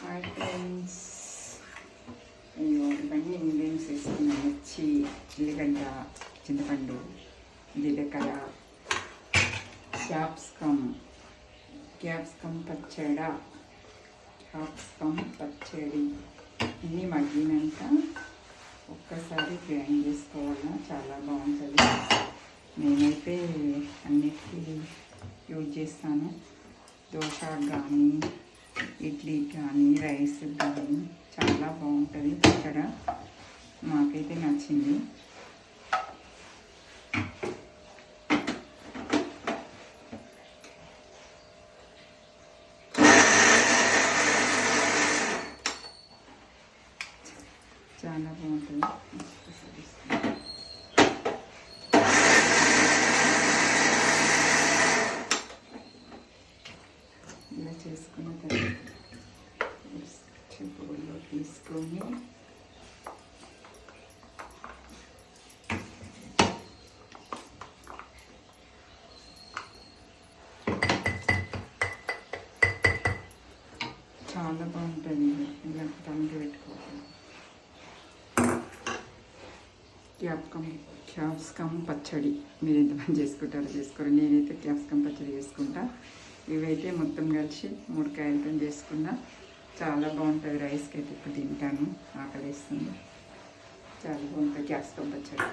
Hi friends, ఇవన్నీ ingredients వేసుకున్నాను. మిర్చి, ఉల్లిగడ్డ, చింతపండు, జీలకర్ర, క్యాప్సికమ్ పచ్చడి అన్నీ మగ్గినాక ఒక్కసారి గ్రైండ్ చేసుకోవాలా, చాలా బాగుంటుంది. నేనైతే అన్నిటికీ యూజ్ చేస్తాను. దోశ కానీ, ఇడ్లీ కానీ, రైస్ కానీ చాలా బాగుంటుంది ఇక్కడ. మాకైతే నచ్చింది. చాలా బాగుంటుంది. ఇలా చేసుకున్న తర్వాత బౌల్లో తీసుకొని చాలా బాగుంటుంది. ఇలా తనకి పెట్టుకోవాలి. క్యాప్సికమ్ పచ్చడి మీరు ఎంతమంది చేసుకుంటారో చేసుకోరు. నేనైతే క్యాప్సికమ్ పచ్చడి చేసుకుంటా. ఇవైతే మొత్తం కలిసి 3 కాయలతో చేసుకున్నా. చాలా బాగుంటుంది. రైస్కి అయితే ఇప్పుడు తింటాను, ఆకలిస్తుంది. చాలా బాగుంటుంది క్యాప్సికమ్ పచ్చడి.